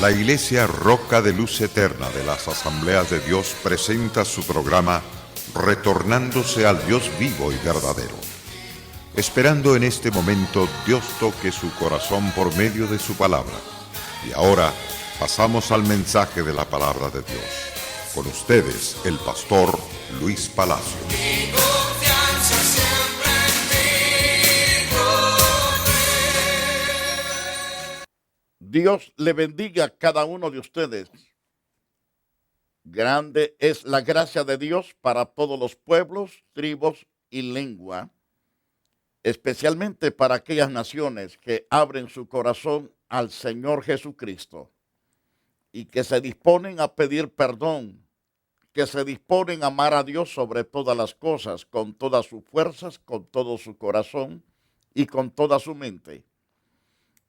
La Iglesia Roca de Luz Eterna de las Asambleas de Dios presenta su programa Retornándose al Dios vivo y verdadero. Esperando en este momento Dios toque su corazón por medio de su palabra. Y ahora pasamos al mensaje de la palabra de Dios. Con ustedes, el pastor Luis Palacio. Mi confianza siempre en ti. Dios le bendiga a cada uno de ustedes. Grande es la gracia de Dios para todos los pueblos, tribus y lengua, especialmente para aquellas naciones que abren su corazón al Señor Jesucristo y que se disponen a pedir perdón, que se disponen a amar a Dios sobre todas las cosas, con todas sus fuerzas, con todo su corazón y con toda su mente.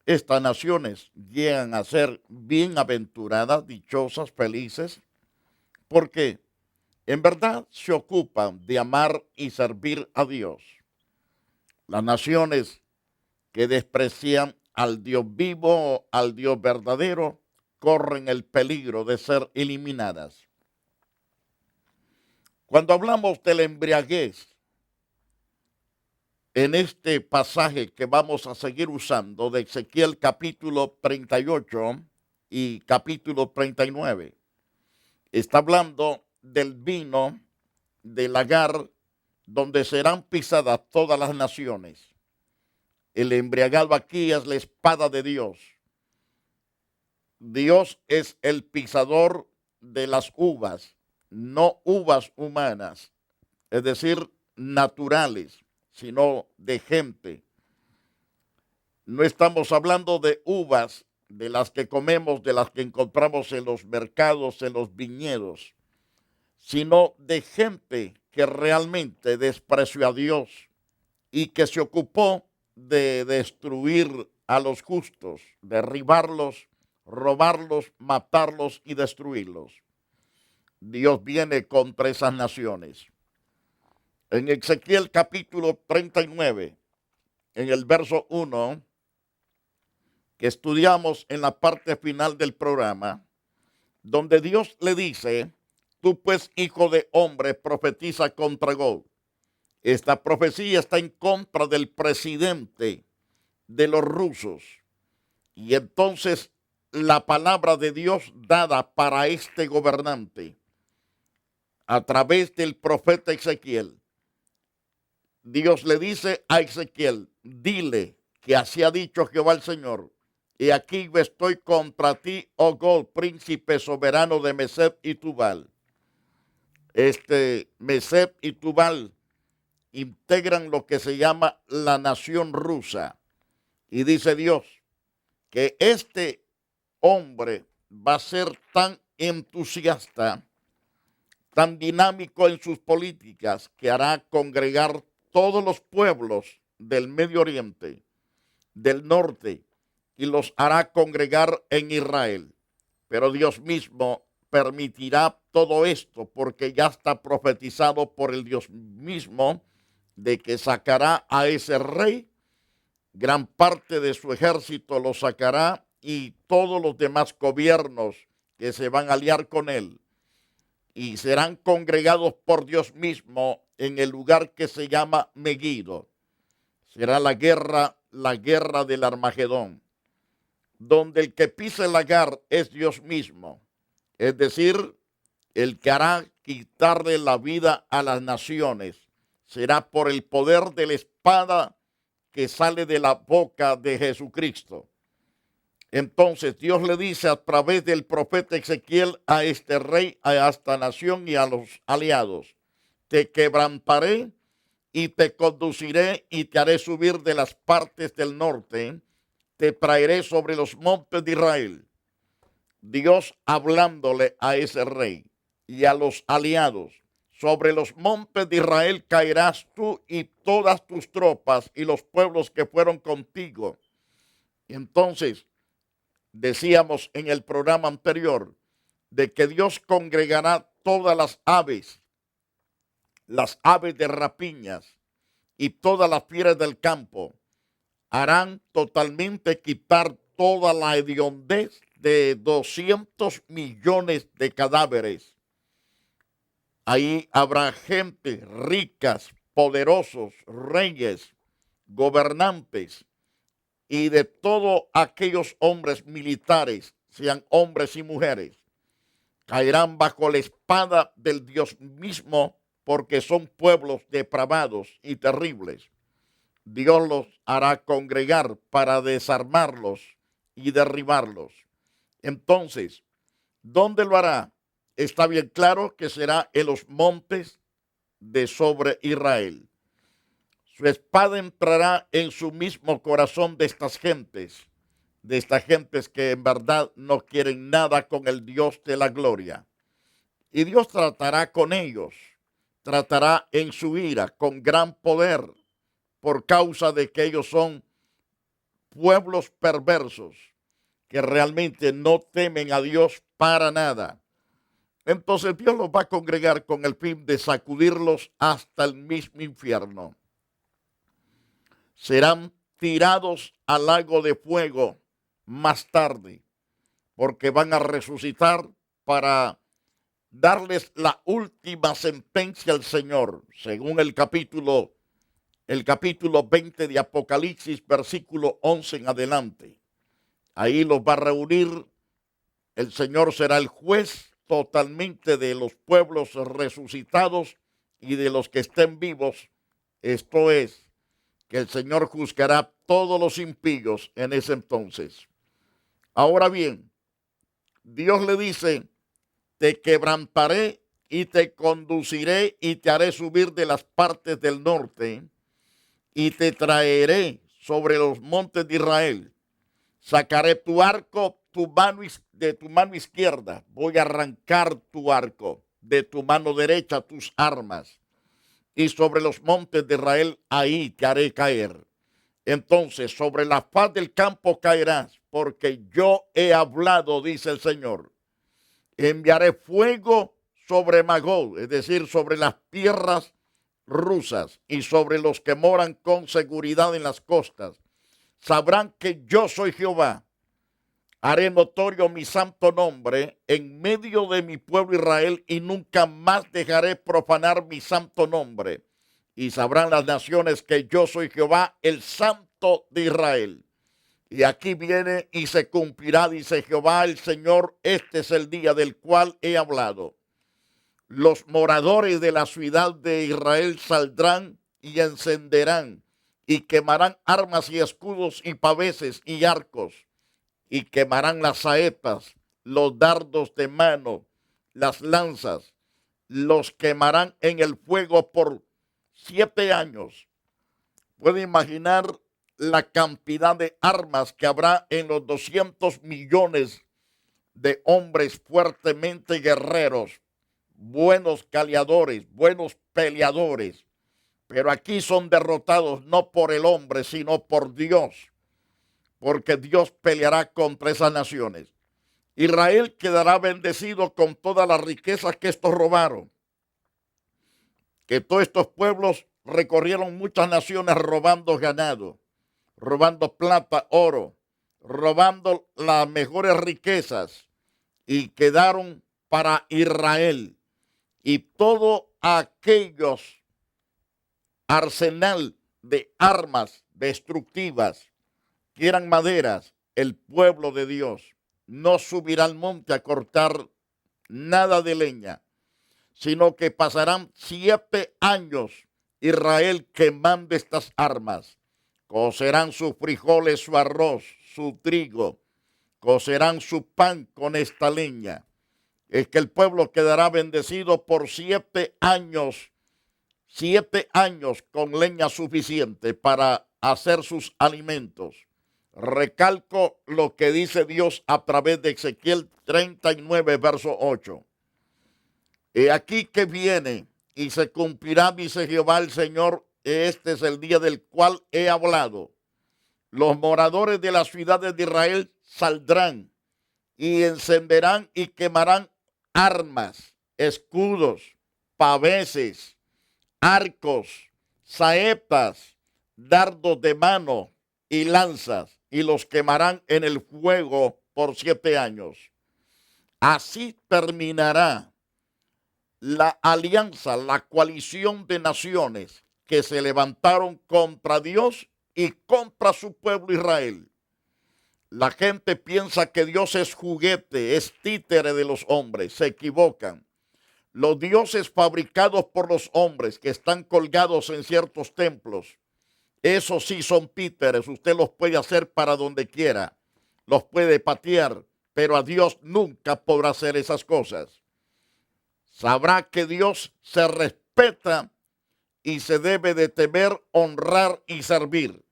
Estas naciones llegan a ser bienaventuradas, dichosas, felices, porque en verdad se ocupan de amar y servir a Dios. Las naciones que desprecian al Dios vivo, al Dios verdadero, corren el peligro de ser eliminadas. Cuando hablamos de la embriaguez, en este pasaje que vamos a seguir usando de Ezequiel capítulo 38 y capítulo 39, está hablando del vino del lagar donde serán pisadas todas las naciones. El embriagado aquí es la espada de Dios. Dios es el pisador de las uvas, no uvas humanas, es decir, naturales, sino de gente. No estamos hablando de uvas de las que comemos, de las que encontramos en los mercados, en los viñedos, sino de gente que realmente despreció a Dios y que se ocupó de destruir a los justos, derribarlos, robarlos, matarlos y destruirlos. Dios viene contra esas naciones. En Ezequiel capítulo 39, en el verso 1, que estudiamos en la parte final del programa, donde Dios le dice: tú pues, hijo de hombre, profetiza contra Gog. Esta profecía está en contra del presidente de los rusos. Y entonces la palabra de Dios dada para este gobernante a través del profeta Ezequiel. Dios le dice a Ezequiel: dile que así ha dicho Jehová el Señor. Y aquí estoy contra ti, oh Gog, príncipe soberano de Meseb y Tubal. Meseb y Tubal integran lo que se llama la nación rusa. Y dice Dios que este hombre va a ser tan entusiasta, tan dinámico en sus políticas, que hará congregar todos los pueblos del Medio Oriente, del norte, y los hará congregar en Israel. Pero Dios mismo permitirá todo esto porque ya está profetizado por el Dios mismo de que sacará a ese rey, gran parte de su ejército lo sacará y todos los demás gobiernos que se van a aliar con él y serán congregados por Dios mismo en el lugar que se llama Megiddo. Será la guerra del Armagedón, donde el que pisa el lagar es Dios mismo, es decir, el que hará quitarle la vida a las naciones. Será por el poder de la espada que sale de la boca de Jesucristo. Entonces Dios le dice a través del profeta Ezequiel a este rey, a esta nación y a los aliados: te quebrantaré y te conduciré y te haré subir de las partes del norte, te traeré sobre los montes de Israel. Dios hablándole a ese rey y a los aliados: sobre los montes de Israel caerás tú y todas tus tropas y los pueblos que fueron contigo. Y entonces decíamos en el programa anterior de que Dios congregará todas las aves de rapiñas y todas las fieras del campo. Harán totalmente quitar toda la hediondez de 200 millones de cadáveres. Ahí habrá gente, ricas, poderosos, reyes, gobernantes y de todos aquellos hombres militares, sean hombres y mujeres, caerán bajo la espada del Dios mismo porque son pueblos depravados y terribles. Dios los hará congregar para desarmarlos y derribarlos. Entonces, ¿dónde lo hará? Está bien claro que será en los montes de sobre Israel. Su espada entrará en su mismo corazón de estas gentes que en verdad no quieren nada con el Dios de la gloria. Y Dios tratará con ellos, tratará en su ira con gran poder, por causa de que ellos son pueblos perversos, que realmente no temen a Dios para nada. Entonces Dios los va a congregar con el fin de sacudirlos hasta el mismo infierno. Serán tirados al lago de fuego más tarde, porque van a resucitar para darles la última sentencia al Señor, según el capítulo 20 de Apocalipsis, versículo 11 en adelante. Ahí los va a reunir, el Señor será el juez totalmente de los pueblos resucitados y de los que estén vivos. Esto es, que el Señor juzgará todos los impíos en ese entonces. Ahora bien, Dios le dice, te quebrantaré y te conduciré y te haré subir de las partes del norte y te traeré sobre los montes de Israel. Sacaré tu arco de tu mano izquierda. Voy a arrancar tu arco de tu mano derecha, tus armas. Y sobre los montes de Israel ahí te haré caer. Entonces sobre la faz del campo caerás, porque yo he hablado, dice el Señor. Enviaré fuego sobre Magog, es decir, sobre las tierras rusas y sobre los que moran con seguridad en las costas. Sabrán que yo soy Jehová. Haré notorio mi santo nombre en medio de mi pueblo Israel y nunca más dejaré profanar mi santo nombre. Y sabrán las naciones que yo soy Jehová, el santo de Israel. Y aquí viene y se cumplirá, dice Jehová el Señor, este es el día del cual he hablado. Los moradores de la ciudad de Israel saldrán y encenderán y quemarán armas y escudos y paveses y arcos y quemarán las saetas, los dardos de mano, las lanzas, los quemarán en el fuego por 7 años. Puede imaginar la cantidad de armas que habrá en los 200 millones de hombres fuertemente guerreros, buenos caleadores, buenos peleadores, pero aquí son derrotados no por el hombre, sino por Dios, porque Dios peleará contra esas naciones. Israel quedará bendecido con todas las riquezas que estos robaron, que todos estos pueblos recorrieron muchas naciones robando ganado, robando plata, oro, robando las mejores riquezas y quedaron para Israel. Y todo aquellos arsenal de armas destructivas que eran maderas, el pueblo de Dios no subirá al monte a cortar nada de leña, sino que pasarán 7 años Israel quemando estas armas. Cocerán sus frijoles, su arroz, su trigo, cocerán su pan con esta leña. Es que el pueblo quedará bendecido por 7 años, 7 años con leña suficiente para hacer sus alimentos. Recalco lo que dice Dios a través de Ezequiel 39, verso 8. He aquí que viene y se cumplirá, dice Jehová el Señor, este es el día del cual he hablado. Los moradores de las ciudades de Israel saldrán y encenderán y quemarán armas, escudos, paveses, arcos, saetas, dardos de mano y lanzas, y los quemarán en el fuego por 7 años. Así terminará la alianza, la coalición de naciones que se levantaron contra Dios y contra su pueblo Israel. La gente piensa que Dios es juguete, es títere de los hombres. Se equivocan. Los dioses fabricados por los hombres que están colgados en ciertos templos, esos sí son títeres. Usted los puede hacer para donde quiera. Los puede patear, pero a Dios nunca podrá hacer esas cosas. Sabrá que Dios se respeta y se debe de temer, honrar y servir.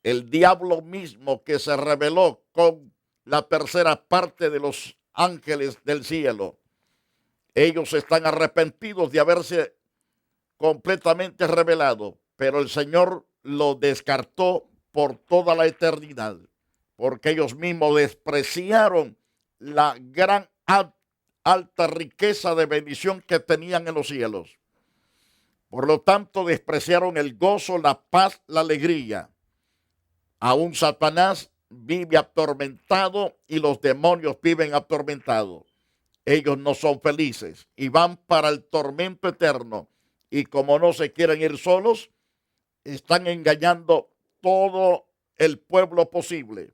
El diablo mismo que se rebeló con la tercera parte de los ángeles del cielo, ellos están arrepentidos de haberse completamente rebelado, pero el Señor lo descartó por toda la eternidad, porque ellos mismos despreciaron la gran alta riqueza de bendición que tenían en los cielos. Por lo tanto, despreciaron el gozo, la paz, la alegría. Aún Satanás vive atormentado y los demonios viven atormentados. Ellos no son felices y van para el tormento eterno. Y como no se quieren ir solos, están engañando todo el pueblo posible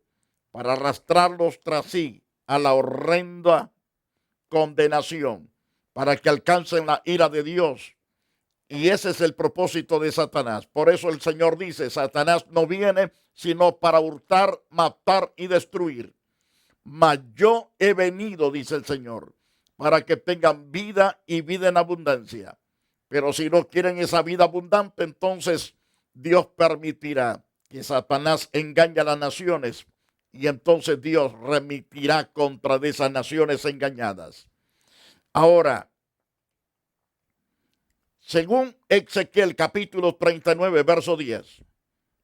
para arrastrarlos tras sí a la horrenda condenación, para que alcancen la ira de Dios. Y ese es el propósito de Satanás. Por eso el Señor dice, Satanás no viene sino para hurtar, matar y destruir. Mas yo he venido, dice el Señor, para que tengan vida y vida en abundancia. Pero si no quieren esa vida abundante, entonces Dios permitirá que Satanás engañe a las naciones y entonces Dios remitirá contra de esas naciones engañadas. Ahora, según Ezequiel capítulo 39, verso 10,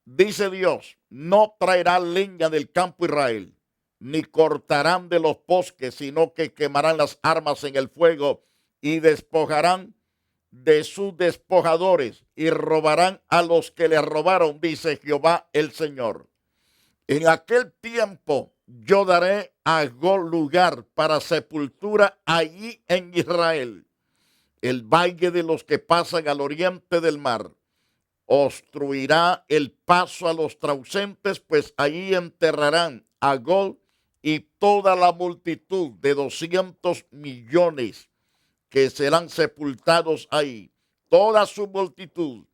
dice Dios, no traerá leña del campo Israel, ni cortarán de los bosques, sino que quemarán las armas en el fuego y despojarán de sus despojadores y robarán a los que le robaron, dice Jehová el Señor. En aquel tiempo yo daré a Gol lugar para sepultura allí en Israel, el valle de los que pasan al oriente del mar. Obstruirá el paso a los trausentes, pues allí enterrarán a Gol y toda la multitud de 200 millones que serán sepultados ahí. Toda su multitud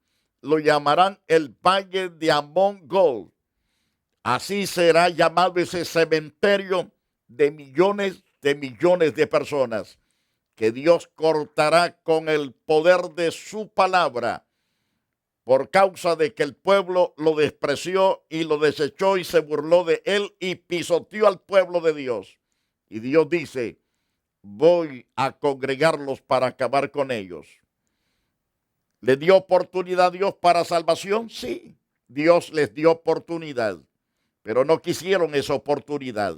lo llamarán el valle de Amón Gol. Así será llamado ese cementerio de millones de personas que Dios cortará con el poder de su palabra por causa de que el pueblo lo despreció y lo desechó y se burló de él y pisoteó al pueblo de Dios. Y Dios dice, voy a congregarlos para acabar con ellos. ¿Le dio oportunidad a Dios para salvación? Sí, Dios les dio oportunidad, pero no quisieron esa oportunidad.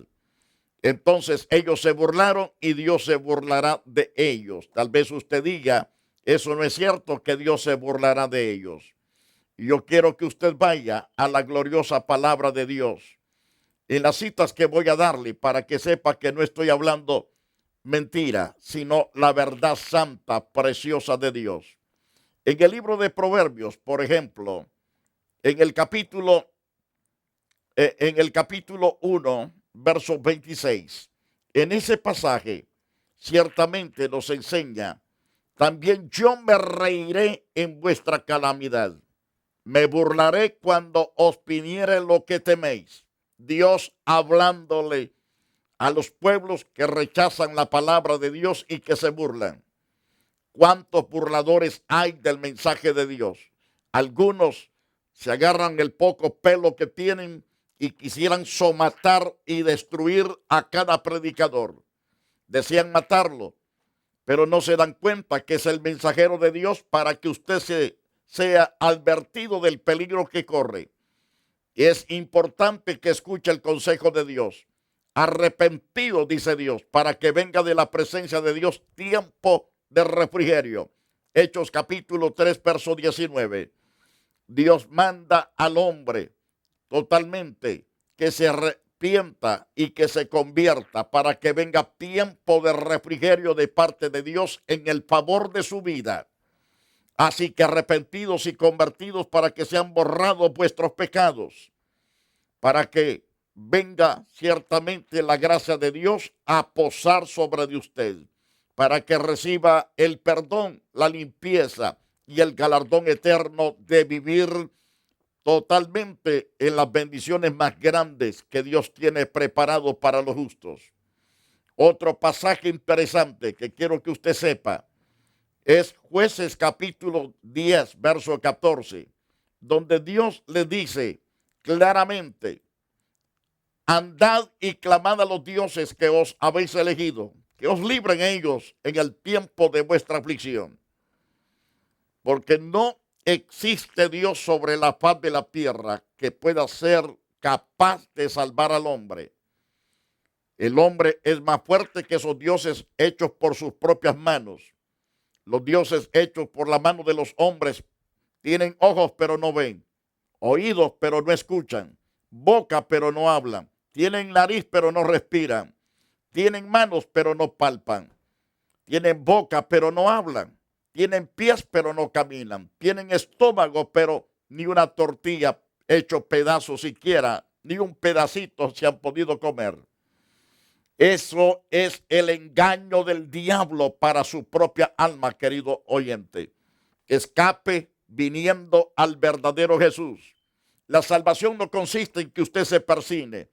Entonces ellos se burlaron y Dios se burlará de ellos. Tal vez usted diga, eso no es cierto, que Dios se burlará de ellos. Y yo quiero que usted vaya a la gloriosa palabra de Dios, en las citas que voy a darle, para que sepa que no estoy hablando mentira, sino la verdad santa, preciosa de Dios. En el libro de Proverbios, por ejemplo, en el capítulo 1, verso 26, en ese pasaje ciertamente nos enseña, también yo me reiré en vuestra calamidad, me burlaré cuando os viniere lo que teméis. Dios hablándole a los pueblos que rechazan la palabra de Dios y que se burlan. ¿Cuántos burladores hay del mensaje de Dios? Algunos se agarran el poco pelo que tienen y quisieran somatar y destruir a cada predicador. Desean matarlo, pero no se dan cuenta que es el mensajero de Dios para que usted sea advertido del peligro que corre. Y es importante que escuche el consejo de Dios. Arrepentido, dice Dios, para que venga de la presencia de Dios tiempo de refrigerio. Hechos capítulo 3, verso 19. Dios manda al hombre totalmente que se arrepienta y que se convierta para que venga tiempo de refrigerio de parte de Dios en el favor de su vida. Así que arrepentidos y convertidos para que sean borrados vuestros pecados, para que venga ciertamente la gracia de Dios a posar sobre de usted, para que reciba el perdón, la limpieza y el galardón eterno de vivir totalmente en las bendiciones más grandes que Dios tiene preparado para los justos. Otro pasaje interesante que quiero que usted sepa es Jueces capítulo 10, verso 14, donde Dios le dice claramente: andad y clamad a los dioses que os habéis elegido, que os libren ellos en el tiempo de vuestra aflicción. Porque no existe Dios sobre la faz de la tierra que pueda ser capaz de salvar al hombre. El hombre es más fuerte que esos dioses hechos por sus propias manos. Los dioses hechos por la mano de los hombres tienen ojos pero no ven, oídos pero no escuchan, boca pero no hablan, tienen nariz pero no respiran, tienen manos pero no palpan, tienen boca pero no hablan, tienen pies pero no caminan, tienen estómago pero ni una tortilla hecho pedazos siquiera, ni un pedacito se han podido comer. Eso es el engaño del diablo para su propia alma, querido oyente. Escape viniendo al verdadero Jesús. La salvación no consiste en que usted se persine,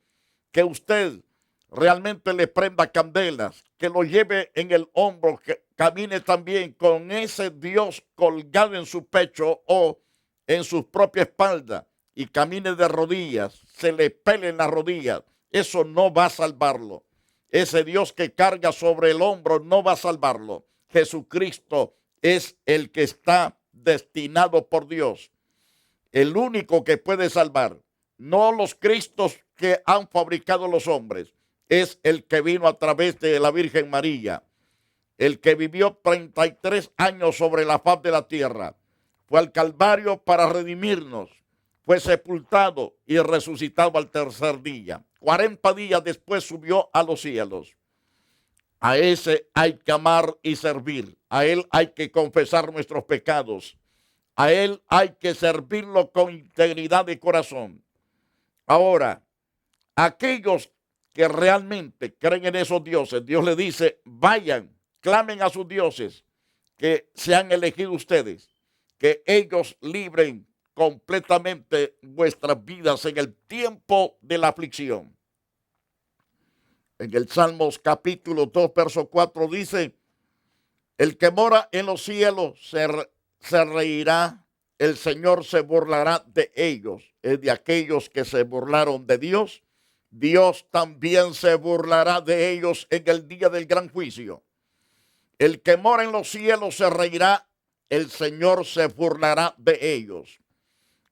que usted realmente le prenda candelas, que lo lleve en el hombro, que camine también con ese Dios colgado en su pecho o en su propia espalda y camine de rodillas, se le pelen las rodillas. Eso no va a salvarlo. Ese Dios que carga sobre el hombro no va a salvarlo. Jesucristo es el que está destinado por Dios, el único que puede salvar. No los Cristos que han fabricado los hombres, es el que vino a través de la Virgen María, el que vivió 33 años sobre la faz de la tierra, fue al Calvario para redimirnos, fue sepultado y resucitado al tercer día. 40 días después subió a los cielos. A ese hay que amar y servir. A él hay que confesar nuestros pecados. A él hay que servirlo con integridad de corazón. Ahora, aquellos que realmente creen en esos dioses, Dios les dice: vayan, clamen a sus dioses que se han elegido ustedes, que ellos libren completamente vuestras vidas en el tiempo de la aflicción. En el Salmos capítulo 2, verso 4 dice: el que mora en los cielos se reirá, el Señor se burlará de ellos. Es de aquellos que se burlaron de Dios, Dios también se burlará de ellos en el día del gran juicio. El que mora en los cielos se reirá, el Señor se burlará de ellos.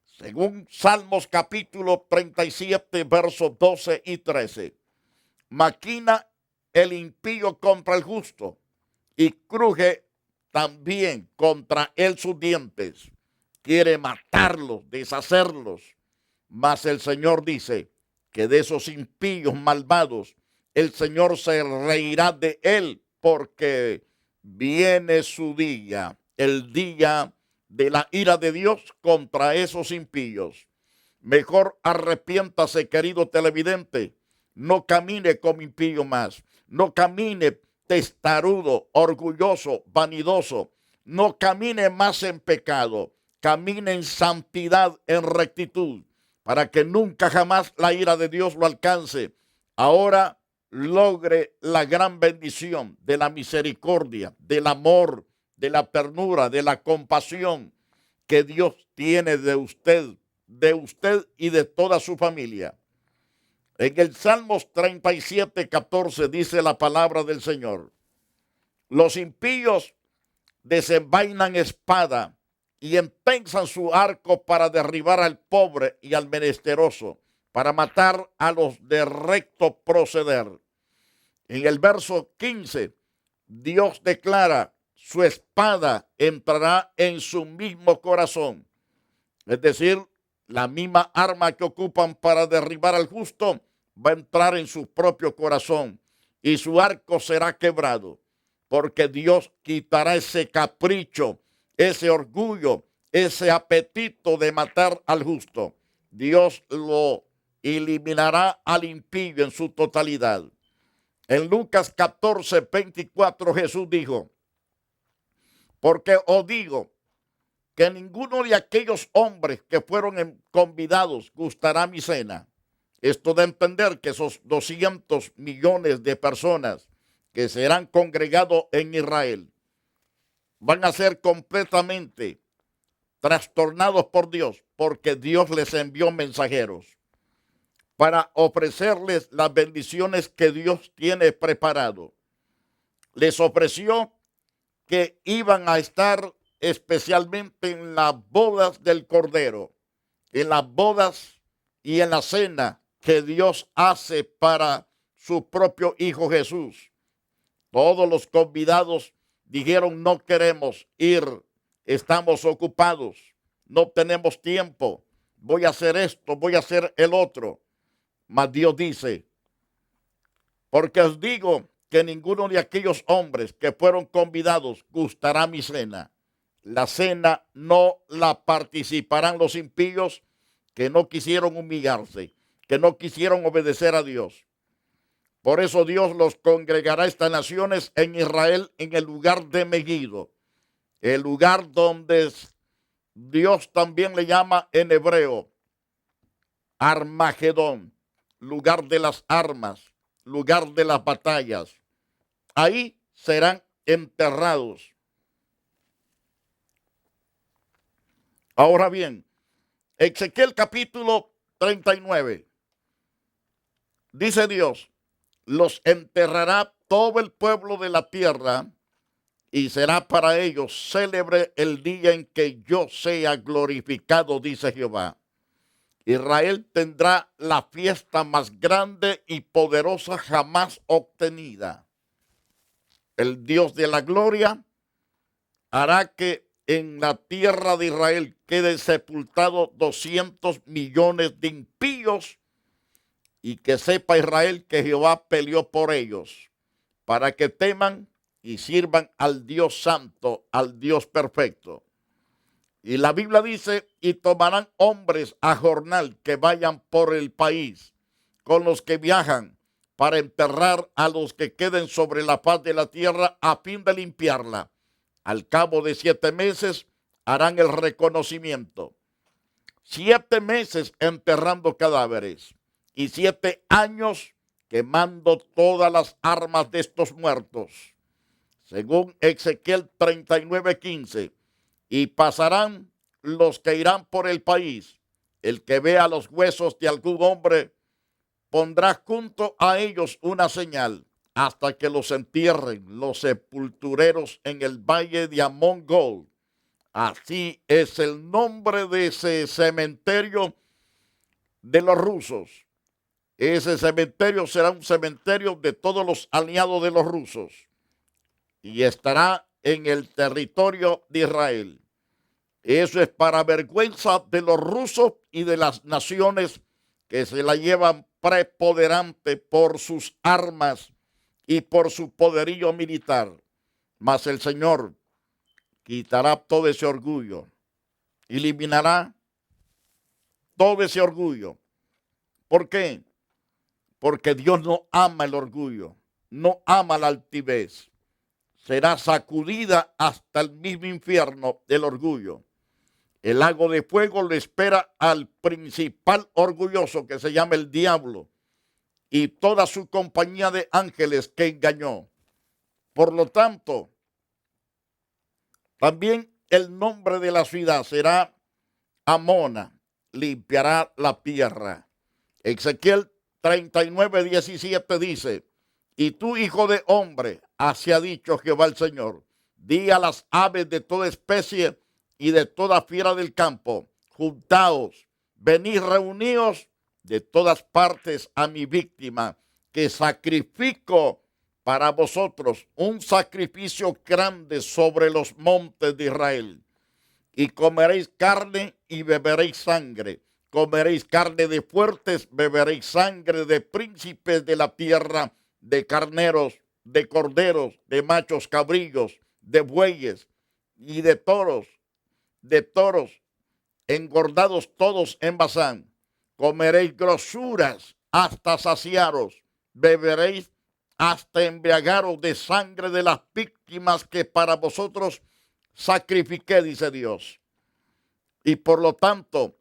Según Salmos capítulo 37, versos 12 y 13. Maquina el impío contra el justo y cruje también contra él sus dientes. Quiere matarlos, deshacerlos. Mas el Señor dice que de esos impíos malvados el Señor se reirá de él, porque viene su día, el día de la ira de Dios contra esos impíos. Mejor arrepiéntase, querido televidente. No camine como impío más. No camine testarudo, orgulloso, vanidoso. No camine más en pecado. Camine en santidad, en rectitud, para que nunca jamás la ira de Dios lo alcance. Ahora logre la gran bendición de la misericordia, del amor, de la ternura, de la compasión que Dios tiene de usted y de toda su familia. En el Salmos 37, 14 dice la palabra del Señor: los impíos desenvainan espada y empensan su arco para derribar al pobre y al menesteroso, para matar a los de recto proceder. En el verso 15, Dios declara: su espada entrará en su mismo corazón. Es decir, la misma arma que ocupan para derribar al justo va a entrar en su propio corazón y su arco será quebrado, porque Dios quitará ese capricho, ese orgullo, ese apetito de matar al justo. Dios lo eliminará al impío en su totalidad. En Lucas 14:24 Jesús dijo, porque os digo que ninguno de aquellos hombres que fueron convidados gustará mi cena. Esto da a entender que esos 200 millones de personas que serán congregados en Israel van a ser completamente trastornados por Dios, porque Dios les envió mensajeros para ofrecerles las bendiciones que Dios tiene preparado. Les ofreció que iban a estar especialmente en las bodas del Cordero, en las bodas y en la cena que Dios hace para su propio Hijo Jesús. Todos los convidados dijeron, no queremos ir, estamos ocupados, no tenemos tiempo, voy a hacer esto, voy a hacer el otro. Mas Dios dice, porque os digo que ninguno de aquellos hombres que fueron convidados gustará mi cena. La cena no la participarán los impíos que no quisieron humillarse, que no quisieron obedecer a Dios. Por eso Dios los congregará estas naciones en Israel en el lugar de Megiddo, el lugar donde Dios también le llama en hebreo Armagedón, lugar de las armas, lugar de las batallas. Ahí serán enterrados. Ahora bien, Ezequiel capítulo 39, dice Dios, los enterrará todo el pueblo de la tierra y será para ellos célebre el día en que yo sea glorificado, dice Jehová. Israel tendrá la fiesta más grande y poderosa jamás obtenida. El Dios de la gloria hará que en la tierra de Israel queden sepultados 200 millones de impíos y que sepa Israel que Jehová peleó por ellos para que teman y sirvan al Dios santo, al Dios perfecto. Y la Biblia dice, y tomarán hombres a jornal que vayan por el país con los que viajan para enterrar a los que queden sobre la faz de la tierra a fin de limpiarla. Al cabo de 7 meses harán el reconocimiento. 7 meses enterrando cadáveres y 7 años quemando todas las armas de estos muertos. Según Ezequiel 39:15, y pasarán los que irán por el país. El que vea los huesos de algún hombre pondrá junto a ellos una señal hasta que los entierren los sepultureros en el valle de Amón Gol. Así es el nombre de ese cementerio de los rusos. Ese cementerio será un cementerio de todos los aliados de los rusos y estará en el territorio de Israel. Eso es para vergüenza de los rusos y de las naciones que se la llevan preponderante por sus armas y por su poderío militar. Mas el Señor quitará todo ese orgullo, eliminará todo ese orgullo. ¿Por qué? Porque Dios no ama el orgullo, no ama la altivez. Será sacudida hasta el mismo infierno del orgullo. El lago de fuego le espera al principal orgulloso que se llama el diablo y toda su compañía de ángeles que engañó. Por lo tanto, también el nombre de la ciudad será Amona, limpiará la tierra. Ezequiel 39:17 dice, y tú, hijo de hombre, así ha dicho Jehová el Señor, di a las aves de toda especie y de toda fiera del campo, juntaos, venid reuníos de todas partes a mi víctima, que sacrifico para vosotros un sacrificio grande sobre los montes de Israel. Y comeréis carne y beberéis sangre. comeréis carne de fuertes, beberéis sangre de príncipes de la tierra, de carneros, de corderos, de machos cabrillos, de bueyes y de toros, engordados todos en Basán. Comeréis grosuras hasta saciaros, beberéis hasta embriagaros de sangre de las víctimas que para vosotros sacrifiqué, dice Dios. Y por lo tanto,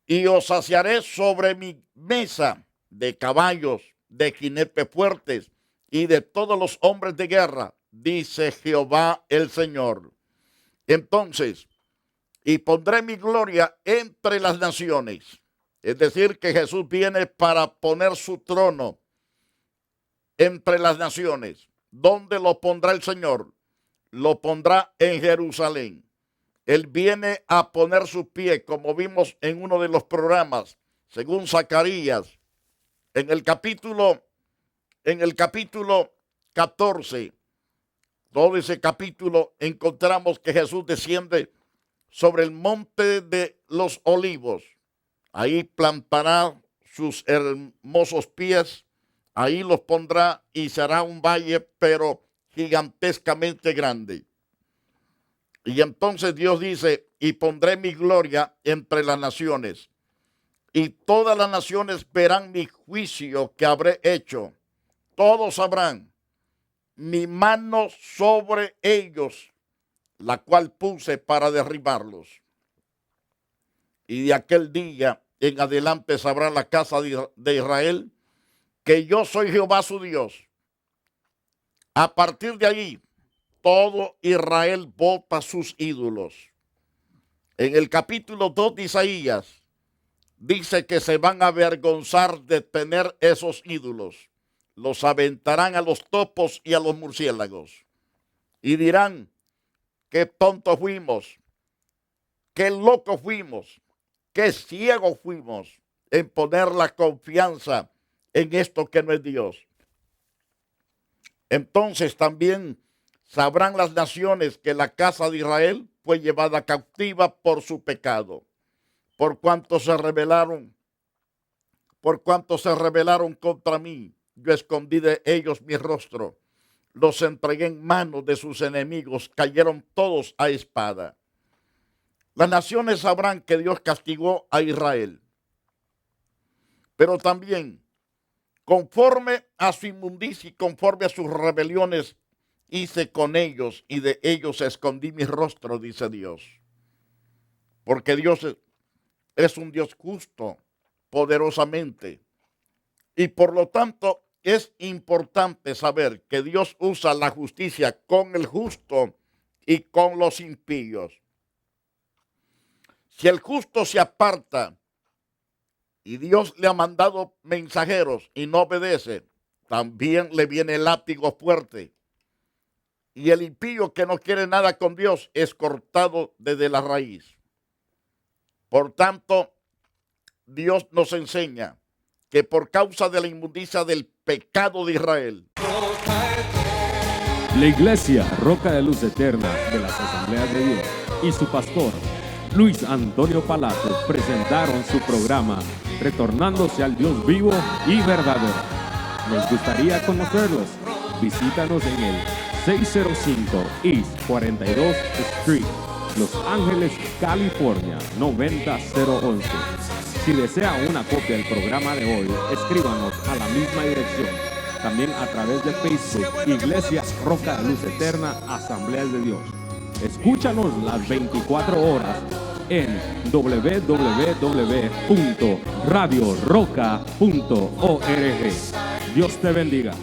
y os saciaré sobre mi mesa de caballos, de jinetes fuertes y de todos los hombres de guerra, dice Jehová el Señor. Entonces, y pondré mi gloria entre las naciones. Es decir, que Jesús viene para poner su trono entre las naciones. ¿Dónde lo pondrá el Señor? Lo pondrá en Jerusalén. Él viene a poner su pie, como vimos en uno de los programas, según Zacarías, en el capítulo 14. Todo ese capítulo encontramos que Jesús desciende sobre el monte de los olivos. Ahí plantará sus hermosos pies, ahí los pondrá y será un valle, pero gigantescamente grande. Y entonces Dios dice, y pondré mi gloria entre las naciones, y todas las naciones verán mi juicio que habré hecho. Todos sabrán mi mano sobre ellos, la cual puse para derribarlos. Y de aquel día en adelante sabrá la casa de Israel que yo soy Jehová su Dios. A partir de allí, todo Israel bota sus ídolos. En el capítulo 2 de Isaías, dice que se van a avergonzar de tener esos ídolos. Los aventarán a los topos y a los murciélagos. Y dirán, qué tontos fuimos, qué locos fuimos, qué ciegos fuimos en poner la confianza en esto que no es Dios. Entonces también sabrán las naciones que la casa de Israel fue llevada cautiva por su pecado, por cuanto se rebelaron contra mí. Yo escondí de ellos mi rostro, los entregué en manos de sus enemigos, cayeron todos a espada. Las naciones sabrán que Dios castigó a Israel, pero también, conforme a su inmundicia y conforme a sus rebeliones, hice con ellos y de ellos escondí mi rostro, dice Dios. Porque Dios es un Dios justo, poderosamente. Y por lo tanto es importante saber que Dios usa la justicia con el justo y con los impíos. Si el justo se aparta y Dios le ha mandado mensajeros y no obedece, también le viene el látigo fuerte. Y el impío que no quiere nada con Dios es cortado desde la raíz. Por tanto, Dios nos enseña que por causa de la inmundicia del pecado de Israel, la Iglesia Roca de Luz Eterna de las Asambleas de Dios y su pastor Luis Antonio Palacio presentaron su programa Retornándose al Dios vivo y verdadero. Nos gustaría conocerlos. Visítanos en el 605 East 42th Street, Los Ángeles, California 90011. Si desea una copia del programa de hoy, escríbanos a la misma dirección. También a través de Facebook, Iglesia Roca de Luz Eterna, Asambleas de Dios. Escúchanos las 24 horas en www.radioroca.org. Dios te bendiga.